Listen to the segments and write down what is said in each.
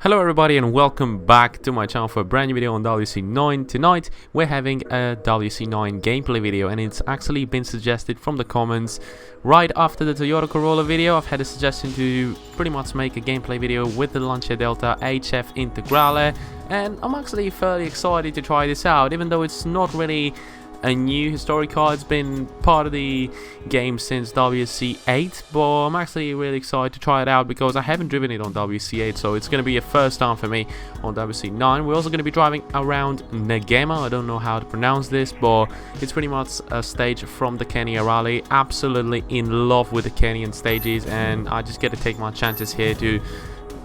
Hello everybody and welcome back to my channel for a brand new video on WRC9. Tonight we're having a WRC9 gameplay video and it's actually been suggested from the comments right after the Toyota Corolla video. I've had a suggestion to pretty much make a gameplay video with the Lancia Delta HF Integrale, and I'm actually fairly excited to try this out, even though it's not really a new historic car. It's been part of the game since WRC 8, but I'm actually really excited to try it out because I haven't driven it on WRC 8, so it's going to be a first time for me on WRC 9. We're also going to be driving around Negema. I don't know how to pronounce this, but it's pretty much a stage from the Kenya rally. Absolutely in love with the Kenyan stages, and I just get to take my chances here to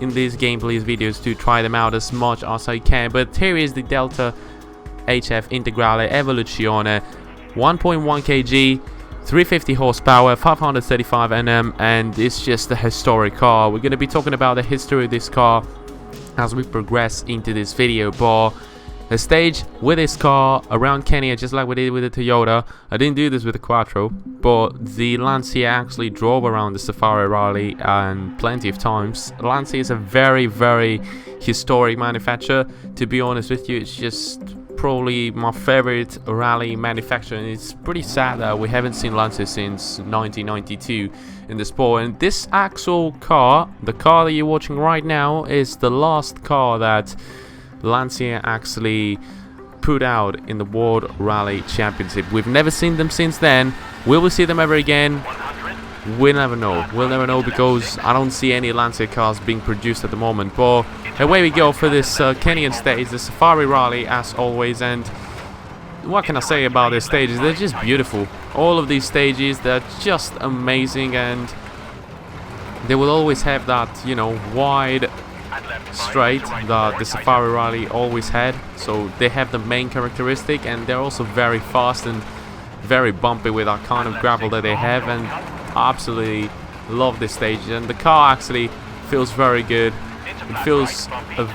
in these gameplays videos to try them out as much as I can. But here is the Delta HF Integrale Evoluzione, 1.1 kg, 350 horsepower, 535 Nm, and it's just a historic car. We're going to be talking about the history of this car as we progress into this video, but the stage with this car around Kenya, just like we did with the Toyota. I didn't do this with the Quattro, but the Lancia actually drove around the Safari Rally and plenty of times. Lancia is a very, very historic manufacturer. To be honest with you, it's just probably my favorite rally manufacturer, and it's pretty sad that we haven't seen Lancia since 1992 in the sport. And this actual car, the car that you're watching right now, is the last car that Lancia actually put out in the World Rally Championship. We've never seen them since then. Will we see them ever again? We'll never know. We'll never know because I don't see any Lancia cars being produced at the moment. But away we go for this Kenyan stage, the Safari Rally as always. And what can I say about these stages? They're just beautiful. All of these stages, they're just amazing, and they will always have that, you know, wide straight that the Safari Rally always had. So they have the main characteristic, and they're also very fast and very bumpy with that kind of gravel that they have, and I absolutely love this stage. And the car actually feels very good. It feels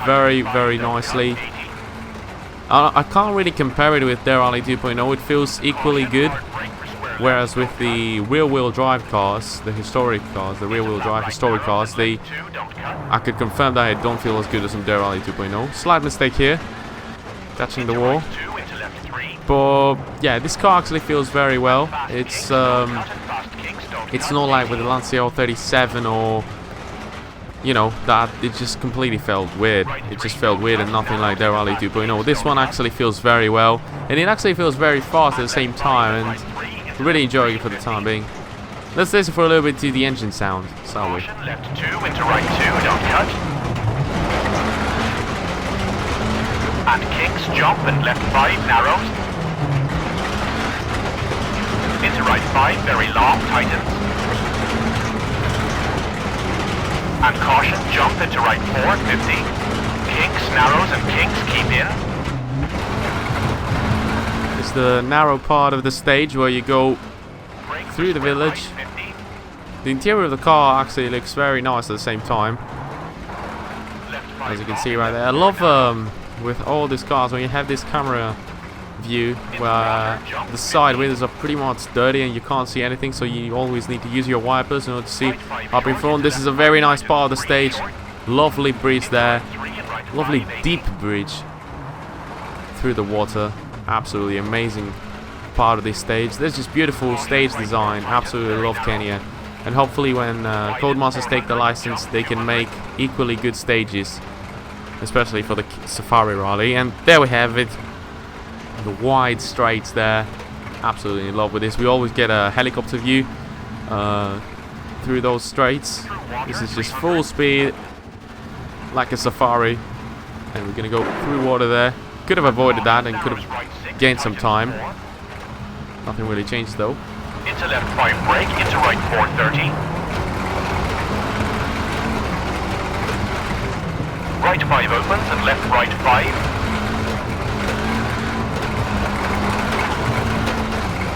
very, very nicely. I can't really compare it with their Rally 2.0. It feels equally good, whereas with the rear-wheel drive cars, the historic cars, the rear-wheel drive historic cars, I could confirm that it don't feel as good as in their Rally 2.0. Slight mistake here, touching the wall. But yeah, this car actually feels very well. It's not like with the Lancia 37 or, you know, that it just completely felt weird. It just felt weird and nothing like their Rally 2.0. This one actually feels very well, and it actually feels very fast at the same time, and really enjoying it for the time being. Let's listen for a little bit to the engine sound, shall we? Left 2 into right 2, don't cut. And kicks, jump, and left 5 narrows. Into right 5, very long, tightens. And caution, jump into right 4, 50. Kinks, narrows, and kinks, keep in. It's the narrow part of the stage where you go through the village. The interior of the car actually looks very nice at the same time, as you can see right there. I love with all these cars when you have this camera view where the side windows are pretty much dirty and you can't see anything, so you always need to use your wipers in order to see up in front. This is a very nice part of the stage. Lovely bridge there, lovely deep bridge through the water. Absolutely amazing part of this stage. There's just beautiful stage design. Absolutely love Kenya, and hopefully when Codemasters take the license, they can make equally good stages, especially for the Safari Rally. And there we have it, the wide straights there. Absolutely in love with this. We always get a helicopter view through those straights. This is just full speed like a Safari, and we're gonna go through water there. Could have avoided that and could have gained some time. Nothing really changed though. Into left 5 brake, into right 430. Right 5 opens and left right 5.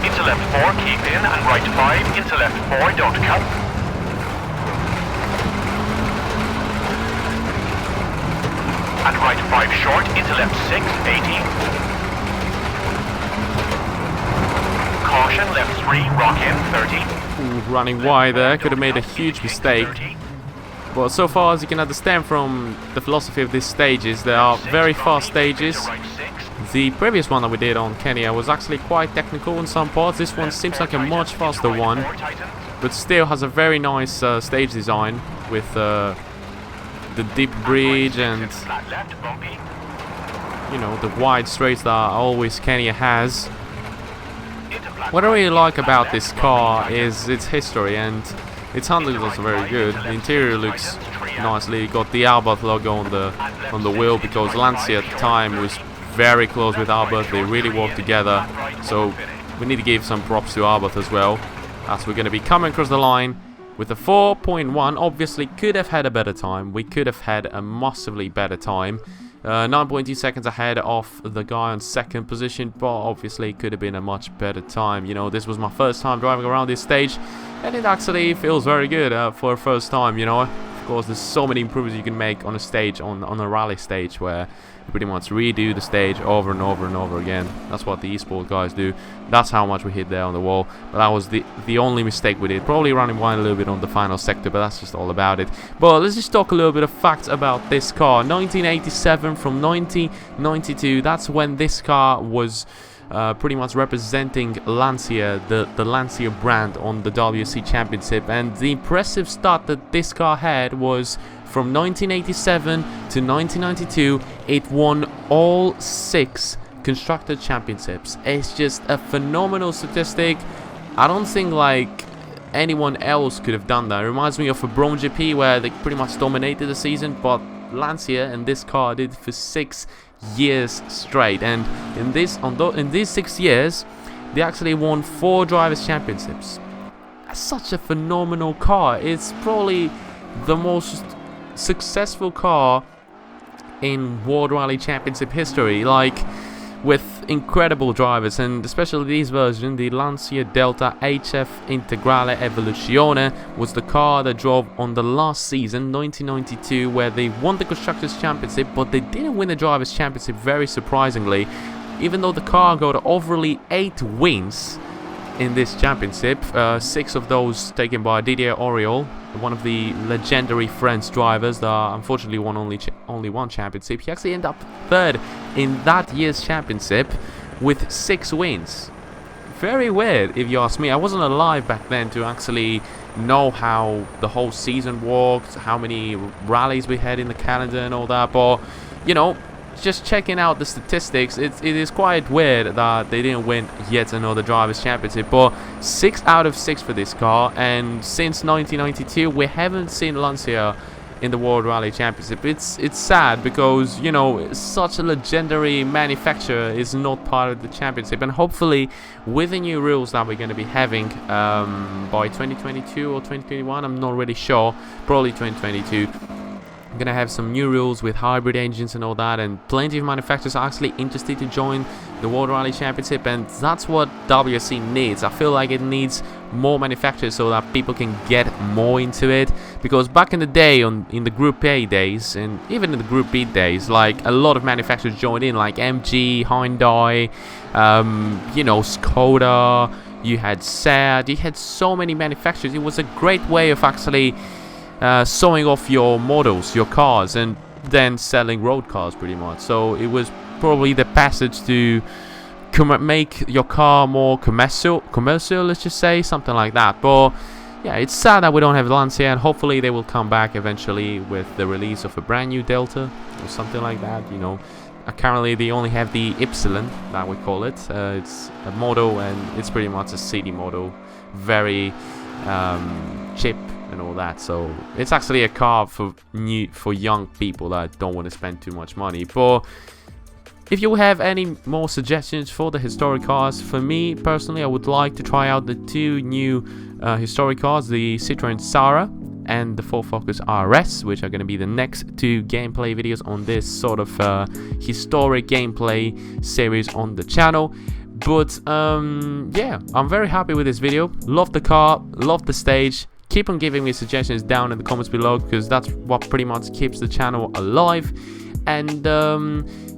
Into left 4, keep in, and right 5, into left 4, don't cut. And right 5 short, into left 6, 80. Caution, left 3, rock in, 30. Ooh, running wide there, could have made a huge mistake. But so far, as you can understand from the philosophy of these stages, they are very fast stages. The previous one that we did on Kenya was actually quite technical in some parts. This one seems like a much faster one, but still has a very nice stage design with the deep bridge and, you know, the wide straights that always Kenya has. What I really like about this car is its history, and its handling is also very good. The interior looks nicely. Got the Albert logo on the wheel, because Lancia at the time was very close with Albert. They really worked together, so we need to give some props to Albert as well, as we're going to be coming across the line with a 4.1. Obviously could have had a better time. We could have had a massively better time. 9.2 seconds ahead of the guy on second position, but obviously it could have been a much better time. You know, this was my first time driving around this stage, and it actually feels very good for a first time, you know. Of course, there's so many improvements you can make on a stage, on a rally stage, where you pretty much redo the stage over and over and over again. That's what the eSport guys do. That's how much we hit there on the wall. But that was the only mistake we did. Probably running wide a little bit on the final sector, but that's just all about it. But let's just talk a little bit of facts about this car. 1987 from 1992. That's when this car was pretty much representing Lancia, the Lancia brand on the WRC Championship. And the impressive start that this car had was from 1987 to 1992, it won all 6 Constructor Championships. It's just a phenomenal statistic. I don't think like anyone else could have done that. It reminds me of a Bron GP where they pretty much dominated the season, but Lancia and this car did it for 6 years straight. And in these 6 years, they actually won 4 Drivers' Championships. That's such a phenomenal car. It's probably the most successful car in World Rally Championship history, like with incredible drivers, and especially this version, the Lancia Delta HF Integrale Evoluzione, was the car that drove on the last season, 1992, where they won the Constructors' Championship, but they didn't win the Drivers' Championship, very surprisingly, even though the car got overly 8 wins in this championship, 6 of those taken by Didier Auriol, one of the legendary French drivers that unfortunately won only one championship. He actually ended up 3rd in that year's championship with 6 wins. Very weird, if you ask me. I wasn't alive back then to actually know how the whole season worked, how many rallies we had in the calendar and all that, but, you know, just checking out the statistics, it is quite weird that they didn't win yet another Drivers' Championship. But 6 out of 6 for this car, and since 1992 we haven't seen Lancia in the World Rally Championship. It's sad, because, you know, such a legendary manufacturer is not part of the championship, and hopefully with the new rules that we're going to be having by 2022 or 2021, I'm not really sure, probably 2022, I'm gonna have some new rules with hybrid engines and all that, and plenty of manufacturers are actually interested to join the World Rally Championship, and that's what WRC needs. I feel like it needs more manufacturers so that people can get more into it, because back in the day, in the Group A days, and even in the Group B days, like, a lot of manufacturers joined in, like MG, Hyundai, you know, Skoda, you had Seat, you had so many manufacturers. It was a great way of actually showing off your models, your cars, and then selling road cars pretty much. So it was probably the passage to make your car more commercial, let's just say, something like that. But yeah, it's sad that we don't have Lancia, and hopefully they will come back eventually with the release of a brand new Delta or something like that, you know. Currently they only have the Ypsilon, that we call it. It's a model, and it's pretty much a city model, very cheap and all that. So it's actually a car for young people that don't want to spend too much money. But if you have any more suggestions for the historic cars, for me personally, I would like to try out the 2 new historic cars, the Citroën Sara and the Ford Focus RS, which are going to be the next 2 gameplay videos on this sort of historic gameplay series on the channel. But yeah, I'm very happy with this video. Love the car, love the stage. Keep on giving me suggestions down in the comments below, because that's what pretty much keeps the channel alive. And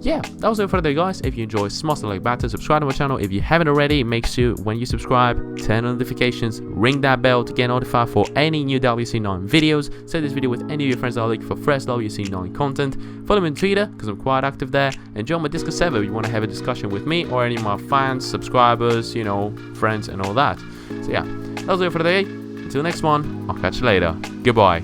yeah, that was it for today, guys. If you enjoyed, smash the like button, subscribe to my channel if you haven't already. Make sure when you subscribe, turn on notifications, ring that bell to get notified for any new WRC9 videos. Share this video with any of your friends that are looking for fresh WRC9 content. Follow me on Twitter because I'm quite active there, and join my Discord server if you want to have a discussion with me or any of my fans, subscribers, you know, friends and all that. So yeah, that was it for today. Until next one, I'll catch you later. Goodbye.